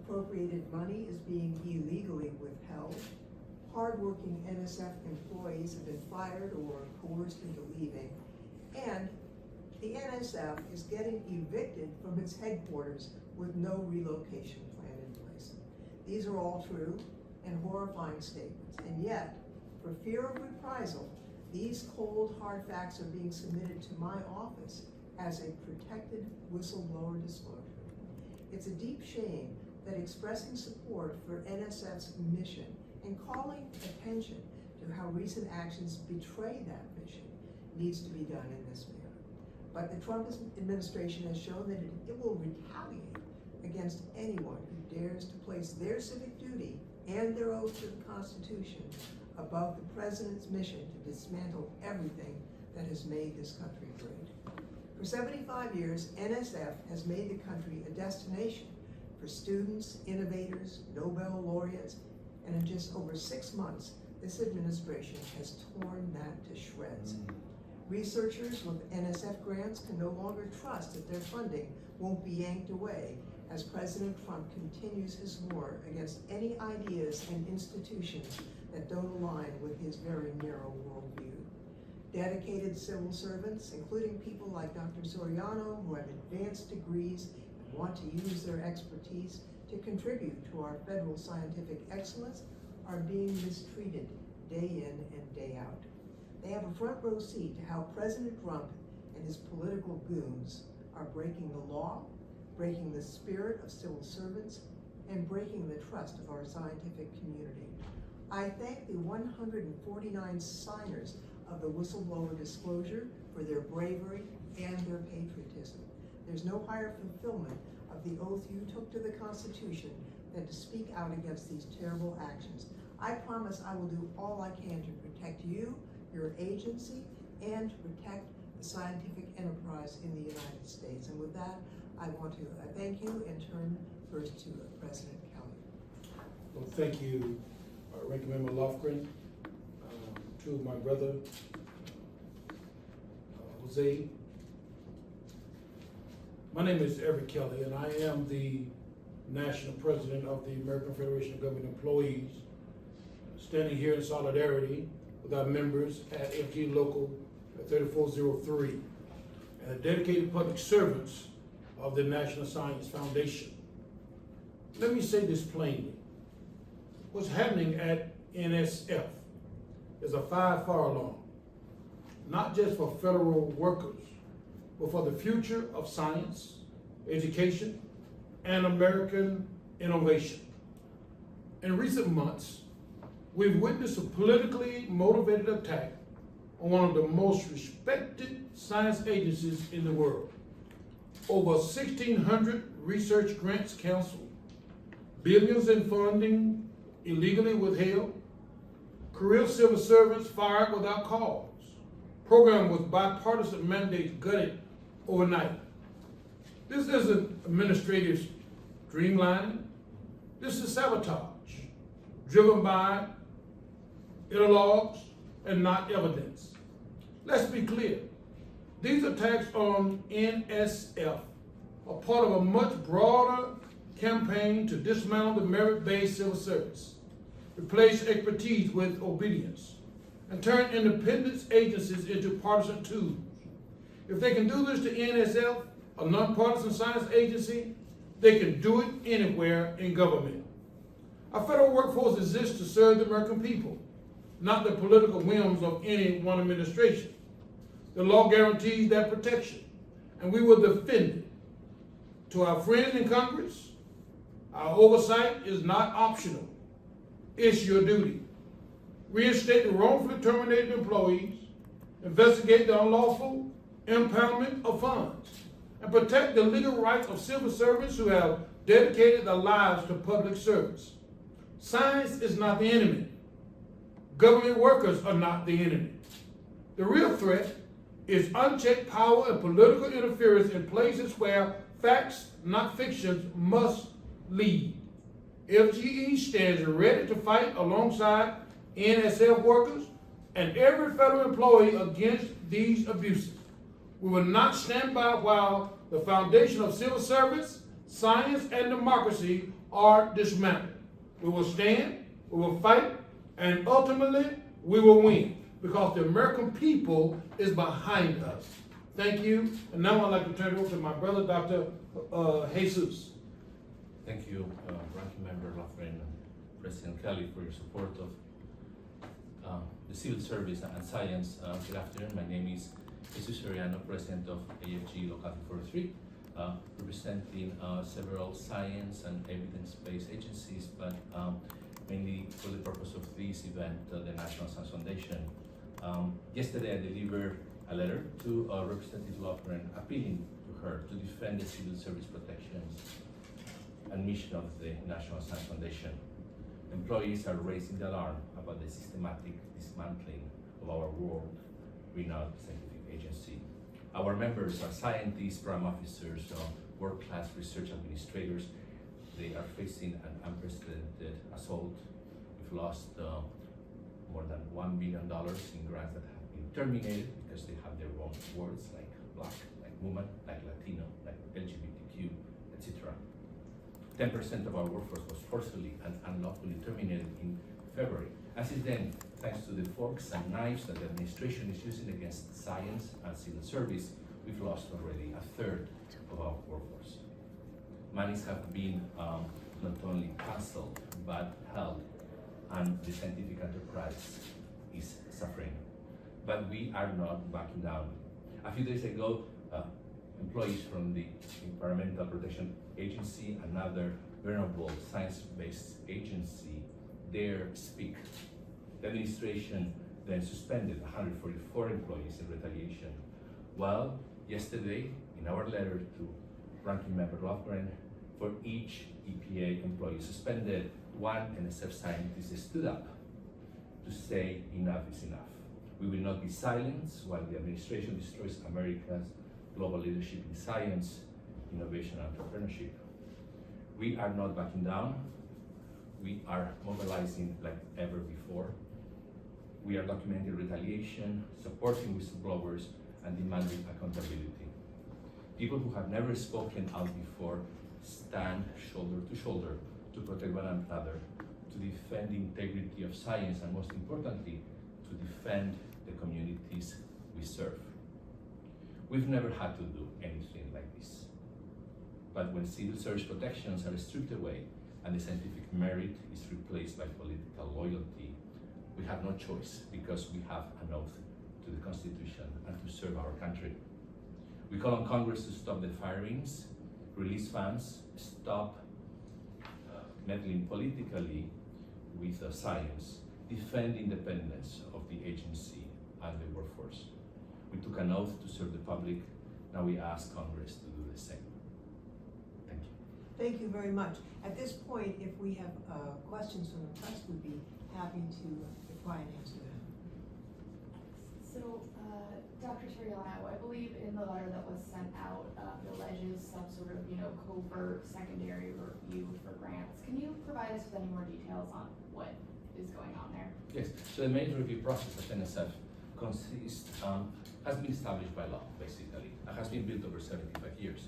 appropriated money is being illegally withheld, hardworking NSF employees have been fired or coerced into leaving, and the NSF is getting evicted from its headquarters with no relocation plan in place. These are all true and horrifying statements, and yet, for fear of reprisal, these cold, hard facts are being submitted to my office as a protected whistleblower disclosure. It's a deep shame that expressing support for NSF's mission and calling attention to how recent actions betray that mission needs to be done in this manner. But the Trump administration has shown that it will retaliate against anyone who dares to place their civic duty and their oath to the Constitution above the president's mission to dismantle everything that has made this country great. For 75 years, NSF has made the country a destination for students, innovators, Nobel laureates, and in just over 6 months, this administration has torn that to shreds. Researchers with NSF grants can no longer trust that their funding won't be yanked away as President Trump continues his war against any ideas and institutions that don't align with his very narrow worldview. Dedicated civil servants, including people like Dr. Soriano, who have advanced degrees and want to use their expertise to contribute to our federal scientific excellence, are being mistreated day in and day out. They have a front row seat to how President Trump and his political goons are breaking the law, breaking the spirit of civil servants, and breaking the trust of our scientific community. I thank the 149 signers of the whistleblower disclosure for their bravery and their patriotism. There's no higher fulfillment of the oath you took to the Constitution than to speak out against these terrible actions. I promise I will do all I can to protect you, your agency, and to protect the scientific enterprise in the United States. And with that, I want to thank you and turn first to President Kelley. Well, thank you, Ranking Member Lofgren, to my brother, Jose. My name is Everett Kelley, and I am the National President of the American Federation of Government Employees, standing here in solidarity with our members at AFGE Local 3403 and the dedicated public servants of the National Science Foundation. Let me say this plainly. What's happening at NSF is a 5-fire alarm, not just for federal workers, but for the future of science, education, and American innovation. In recent months, we've witnessed a politically motivated attack on one of the most respected science agencies in the world. Over 1,600 research grants canceled, billions in funding illegally withheld, career civil servants fired without cause, program with bipartisan mandates gutted overnight. This isn't administrative streamlining. This is sabotage, driven by ideologues and not evidence. Let's be clear. These attacks on NSF are part of a much broader campaign to dismantle the merit-based civil service, replace expertise with obedience, and turn independent agencies into partisan tools. If they can do this to NSF, a nonpartisan science agency, they can do it anywhere in government. Our federal workforce exists to serve the American people, not the political whims of any one administration. The law guarantees that protection, and we will defend it. To our friends in Congress, our oversight is not optional. It's your duty. Reinstate the wrongfully terminated employees, investigate the unlawful impoundment of funds, and protect the legal rights of civil servants who have dedicated their lives to public service. Science is not the enemy. Government workers are not the enemy. The real threat is unchecked power and political interference in places where facts, not fictions, must lead. FGE stands ready to fight alongside NSF workers and every federal employee against these abuses. We will not stand by while the foundation of civil service, science, and democracy are dismantled. We will stand, we will fight, and ultimately we will win because the American people is behind us. Thank you. And now I'd like to turn it over to my brother, Dr. Jesus. Thank you, Ranking Member Lofgren and President Kelley, for your support of the civil service and science. Good afternoon. My name is Jesus Soriano, President of AFGE Local 43, representing several science and evidence-based agencies, but mainly for the purpose of this event, the National Science Foundation. Yesterday, I delivered a letter to Representative Lofgren appealing to her to defend the civil service protections and mission of the National Science Foundation. Employees are raising the alarm about the systematic dismantling of our world-renowned scientific agency. Our members are scientists, program officers, world-class research administrators. They are facing an unprecedented assault. We've lost more than $1 billion in grants that have been terminated because they have their own words like Black, like woman, like Latino, like LGBTQ, etc. 10% of our workforce was forcibly and unlawfully terminated in February. And since then, thanks to the forks and knives that the administration is using against science and civil service, we've lost already a third of our workforce. Monies have been not only cancelled, but held, and the scientific enterprise is suffering. But we are not backing down. A few days ago, employees from the Environmental Protection Agency, another venerable science-based agency, dare speak. The administration then suspended 144 employees in retaliation. Well, yesterday, in our letter to Ranking Member Lofgren, for each EPA employee suspended, one NSF scientist stood up to say enough is enough. We will not be silenced while the administration destroys America's global leadership in science, innovation, and entrepreneurship. We are not backing down. We are mobilizing like ever before. We are documenting retaliation, supporting whistleblowers, and demanding accountability. People who have never spoken out before stand shoulder to shoulder to protect one another, to defend the integrity of science, and most importantly, to defend the communities we serve. We've never had to do anything like this. But when civil service protections are stripped away and the scientific merit is replaced by political loyalty, we have no choice because we have an oath to the Constitution and to serve our country. We call on Congress to stop the firings, release funds, stop meddling politically with science, defend independence of the agency and the workforce. We took an oath to serve the public. Now we ask Congress to do the same. Thank you. Thank you very much. At this point, if we have questions from the press, we'd be happy to try and answer them. So, Dr. Soriano, I believe in the letter that was sent out, it alleges some sort of, covert secondary review for grants. Can you provide us with any more details on what is going on there? Yes, so the main review process of NSF has been established by law, basically. It has been built over 75 years.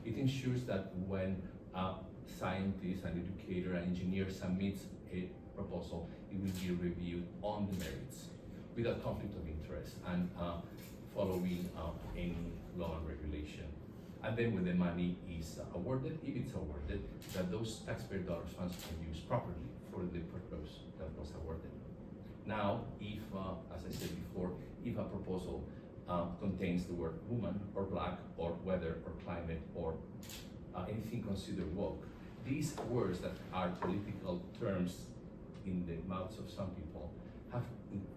It ensures that when a scientist, an educator, an engineer submits a proposal, it will be reviewed on the merits without conflict of interest and following any law and regulation. And then when the money is awarded, if it's awarded, that those taxpayer dollars funds can be used properly for the purpose that was awarded. Now, if, as I said before, if a proposal contains the word woman or black or weather or climate or anything considered woke, these words that are political terms in the mouths of some people have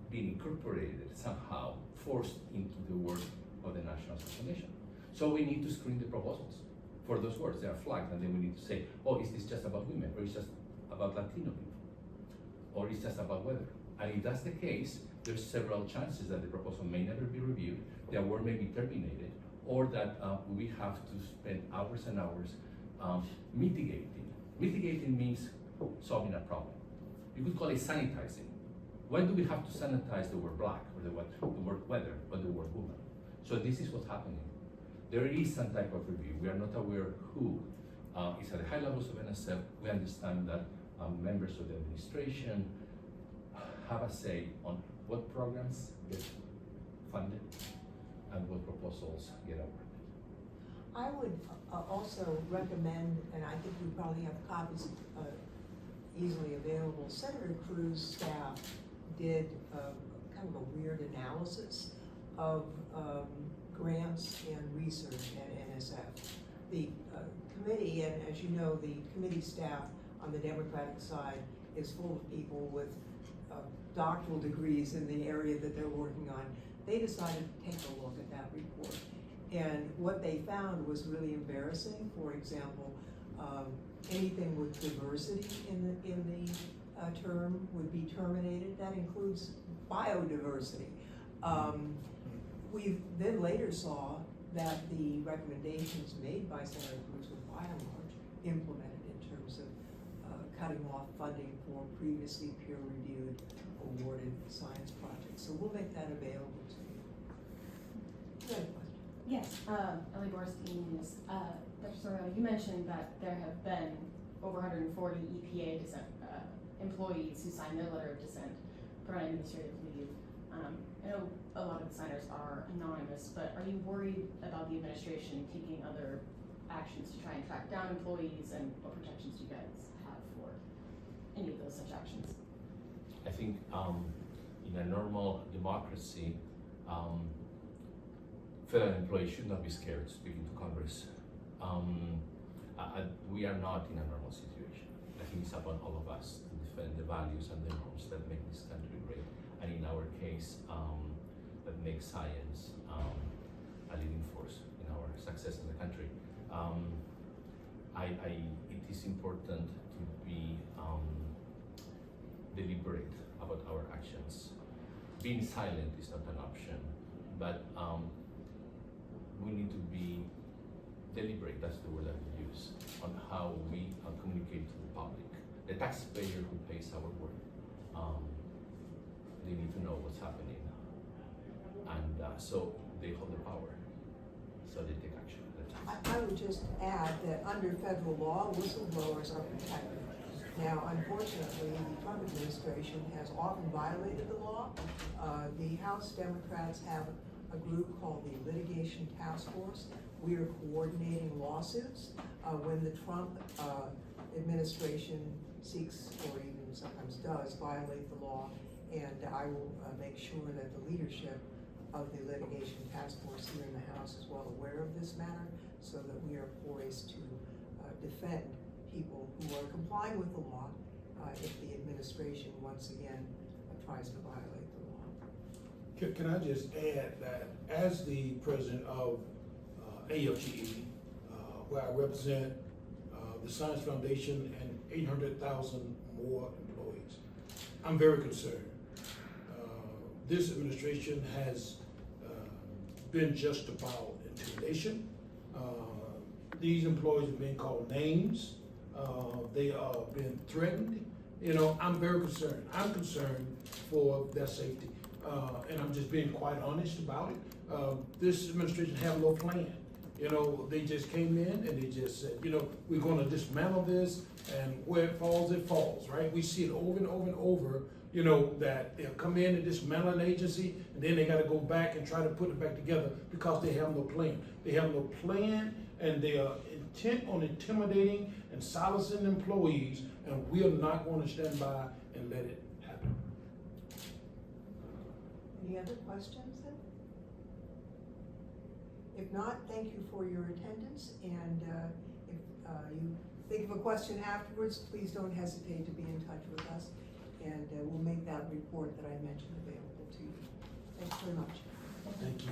been incorporated somehow, forced into the work of the National Science Foundation. So we need to screen the proposals for those words. They are flagged, and then we need to say, oh, is this just about women, or is just about Latino people, or is just about weather? And if that's the case, there's several chances that the proposal may never be reviewed, the award may be terminated, or that we have to spend hours and hours mitigating. Mitigating means solving a problem. You could call it sanitizing. When do we have to sanitize the word black, or the word weather, or the word woman? So this is what's happening. There is some type of review. We are not aware who is at the high levels of NSF. We understand that members of the administration have a say on what programs get funded and what proposals get awarded. I would also recommend, and I think we probably have copies easily available, Senator Cruz's staff did kind of a weird analysis of grants and research at NSF. The committee, and as you know, the committee staff on the Democratic side is full of people with doctoral degrees in the area that they're working on. They decided to take a look at that report. And what they found was really embarrassing. For example, anything with diversity in the term would be terminated. That includes biodiversity. We then later saw that the recommendations made by Senator Cruz were by and large implemented in terms of cutting off funding for previously peer-reviewed awarded science projects. So we'll make that available to you. Good question. Yes, Ellie Borstein, Dr. Soriano, you mentioned that there have been over 140 EPA employees who signed their letter of dissent for an administrative leave. I know a lot of the signers are anonymous, but are you worried about the administration taking other actions to try and track down employees, and what protections do you guys have for any of those such actions? I think in a normal democracy, federal employees should not be scared speaking to Congress. We are not in a normal situation. I think it's upon all of us to defend the values and the norms that make this country great, and in our case, that makes science a leading force in our success in the country. It is important to be deliberate about our actions. Being silent is not an option, but we need to be deliberate, that's the word that we use, on how we communicate to the public. The taxpayer who pays our work, they need to know what's happening. And so they hold the power, so they take action. I would just add that under federal law, whistleblowers are protected. Now, unfortunately, the Trump administration has often violated the law. The House Democrats have a group called the Litigation Task Force. We are coordinating lawsuits when the Trump administration seeks, or even sometimes does, violate the law. And I will make sure that the leadership of the Litigation Task Force here in the House is well aware of this matter, so that we are poised to defend people who are complying with the law if the administration once again tries to violate the law. Can I just add that as the president of AFGE, where I represent the Science Foundation and 800,000 more employees, I'm very concerned. This administration has been just about intimidation. These employees have been called names. They are being threatened. You know, I'm very concerned. I'm concerned for their safety. And I'm just being quite honest about it. This administration have no plan. You know, they just came in and they just said, you know, we're gonna dismantle this, and where it falls, right? We see it over and over and over, you know, that they'll come in and dismantle an agency, and then they gotta go back and try to put it back together because they have no plan. They have no plan, and they are intent on intimidating and silencing employees, and we are not gonna stand by and let it happen. Any other questions then? If not, thank you for your attendance, and if you think of a question afterwards, please don't hesitate to be in touch with us, and we'll make that report that I mentioned available to you. Thanks very much. Thank you.